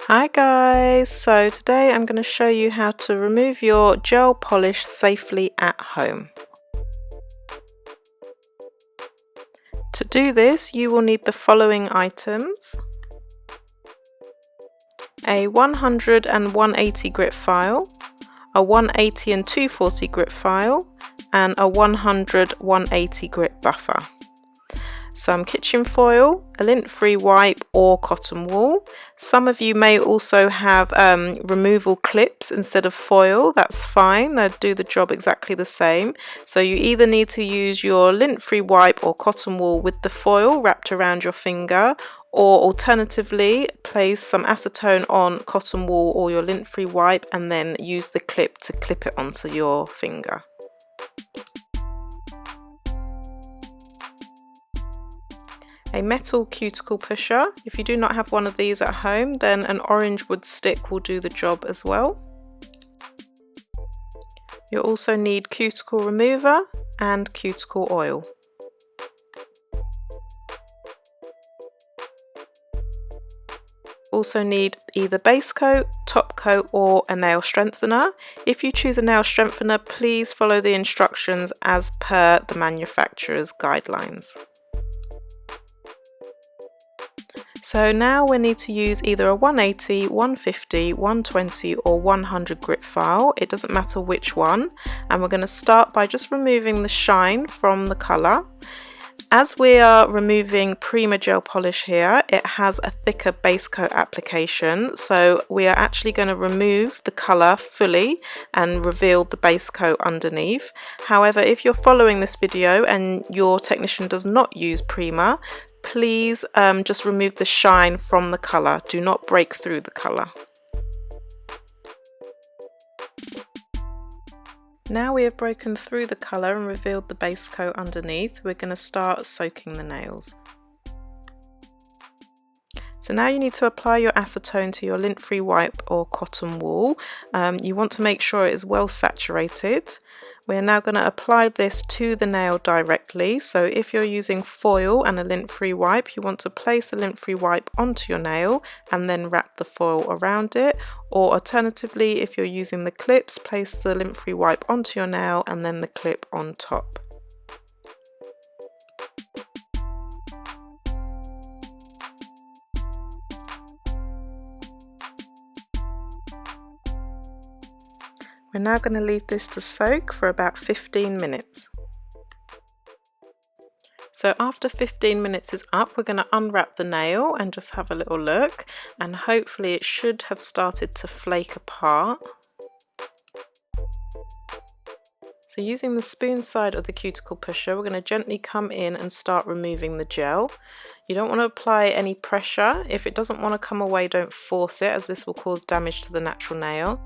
Hi guys, so today I'm going to show you how to remove your gel polish safely at home. To do this, you will need the following items: a 100 and 180 grit file, a 180 and 240 grit file, and a 100 180 grit buffer. Some kitchen foil, a lint-free wipe or cotton wool. Some of you may also have removal clips instead of foil. That's fine, they'll do the job exactly the same. So you either need to use your lint-free wipe or cotton wool with the foil wrapped around your finger, or alternatively place some acetone on cotton wool or your lint-free wipe and then use the clip to clip it onto your finger. A metal cuticle pusher. If you do not have one of these at home, then an orange wood stick will do the job as well. You'll also need cuticle remover and cuticle oil. Also need either base coat, top coat or a nail strengthener. If you choose a nail strengthener, please follow the instructions as per the manufacturer's guidelines. So now we need to use either a 180, 150, 120 or 100 grit file, it doesn't matter which one, and we're going to start by just removing the shine from the colour. As we are removing Prima gel polish here, it has a thicker base coat application, so we are actually going to remove the colour fully and reveal the base coat underneath. However, if you're following this video and your technician does not use Prima, please just remove the shine from the colour. Do not break through the colour. Now we have broken through the colour and revealed the base coat underneath, we're going to start soaking the nails. So now you need to apply your acetone to your lint-free wipe or cotton wool. You want to make sure it is well saturated. We're now going to apply this to the nail directly. So if you're using foil and a lint-free wipe, you want to place the lint-free wipe onto your nail and then wrap the foil around it. Or alternatively, if you're using the clips, place the lint-free wipe onto your nail and then the clip on top. We're now going to leave this to soak for about 15 minutes. So after 15 minutes is up, we're going to unwrap the nail and just have a little look, and hopefully it should have started to flake apart. So using the spoon side of the cuticle pusher, we're going to gently come in and start removing the gel. You don't want to apply any pressure. If it doesn't want to come away, don't force it, as this will cause damage to the natural nail.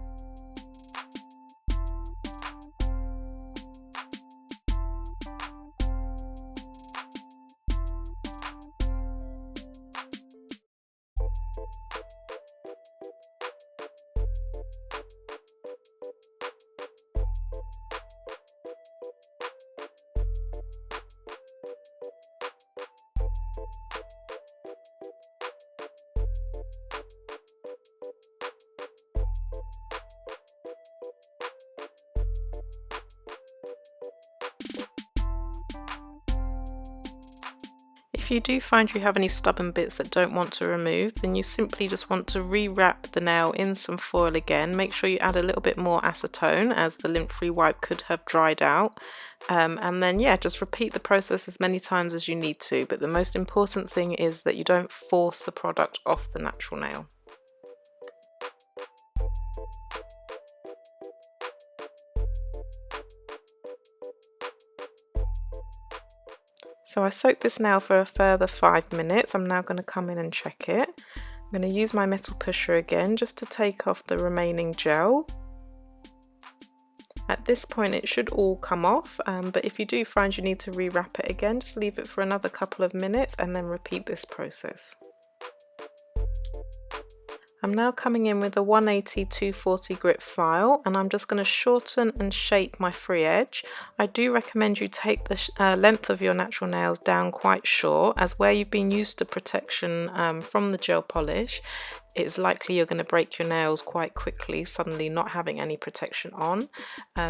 If you do find you have any stubborn bits that don't want to remove, then you simply just want to rewrap the nail in some foil again. Make sure you add a little bit more acetone, as the lint-free wipe could have dried out. And then yeah, just repeat the process as many times as you need to, but the most important thing is that you don't force the product off the natural nail. So I soaked this now for a further 5 minutes. I'm now going to come in and check it. I'm going to use my metal pusher again just to take off the remaining gel. At this point it should all come off, but if you do find you need to rewrap it again, just leave it for another couple of minutes and then repeat this process. I'm now coming in with a 180-240 grit file, and I'm just going to shorten and shape my free edge. I do recommend you take the length of your natural nails down quite short, as where you've been used to protection from the gel polish, it's likely you're going to break your nails quite quickly suddenly not having any protection on.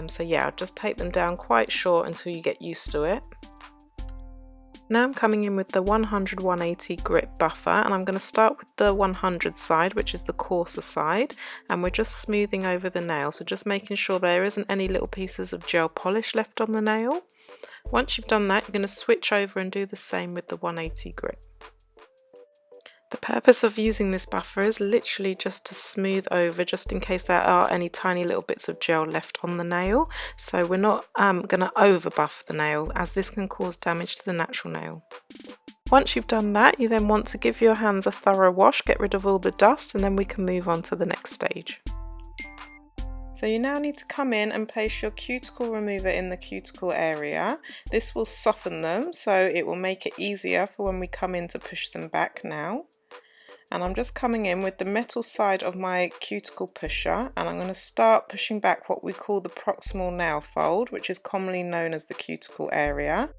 So yeah, just take them down quite short until you get used to it. Now I'm coming in with the 100-180 grit buffer, and I'm going to start with the 100 side, which is the coarser side, and we're just smoothing over the nail, so just making sure there isn't any little pieces of gel polish left on the nail. Once you've done that, you're going to switch over and do the same with the 180 grit. The purpose of using this buffer is literally just to smooth over, just in case there are any tiny little bits of gel left on the nail. So we're not going to over buff the nail, as this can cause damage to the natural nail. Once you've done that, you then want to give your hands a thorough wash, get rid of all the dust, and then we can move on to the next stage. So you now need to come in and place your cuticle remover in the cuticle area. This will soften them, so it will make it easier for when we come in to push them back now. And I'm just coming in with the metal side of my cuticle pusher, and I'm going to start pushing back what we call the proximal nail fold, which is commonly known as the cuticle area.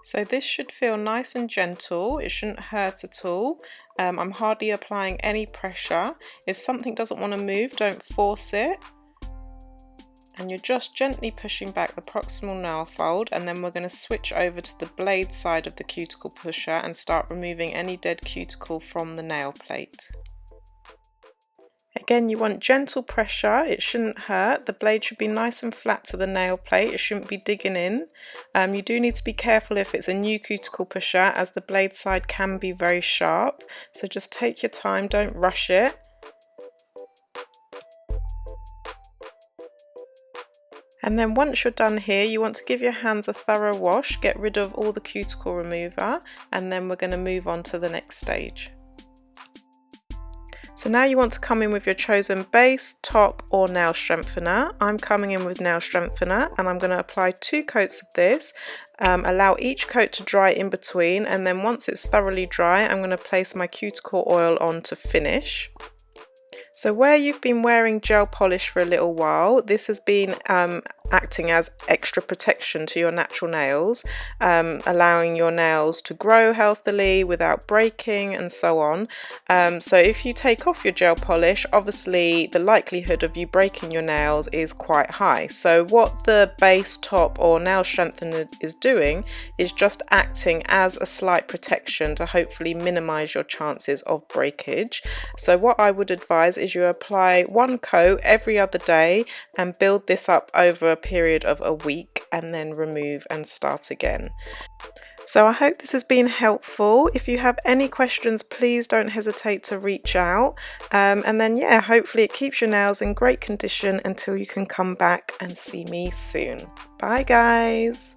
So this should feel nice and gentle, it shouldn't hurt at all. I'm hardly applying any pressure. If something doesn't want to move, don't force it. And you're just gently pushing back the proximal nail fold, and then we're going to switch over to the blade side of the cuticle pusher and start removing any dead cuticle from the nail plate. Again, you want gentle pressure, it shouldn't hurt. The blade should be nice and flat to the nail plate, it shouldn't be digging in. You do need to be careful if it's a new cuticle pusher, as the blade side can be very sharp. So just take your time, don't rush it. And then once you're done here, you want to give your hands a thorough wash, get rid of all the cuticle remover, and then we're going to move on to the next stage. So now you want to come in with your chosen base, top or nail strengthener. I'm coming in with nail strengthener, and I'm going to apply 2 coats of this. Allow each coat to dry in between, and then once it's thoroughly dry, I'm going to place my cuticle oil on to finish. So where you've been wearing gel polish for a little while, this has been acting as extra protection to your natural nails, allowing your nails to grow healthily without breaking and so on. So if you take off your gel polish, obviously the likelihood of you breaking your nails is quite high. So what the base, top or nail strengthener is doing is just acting as a slight protection to hopefully minimize your chances of breakage. So what I would advise is you apply 1 coat every other day and build this up over a period of a week, and then remove and start again. So I hope this has been helpful. If you have any questions, please don't hesitate to reach out. And then yeah, hopefully it keeps your nails in great condition until you can come back and see me soon. Bye guys.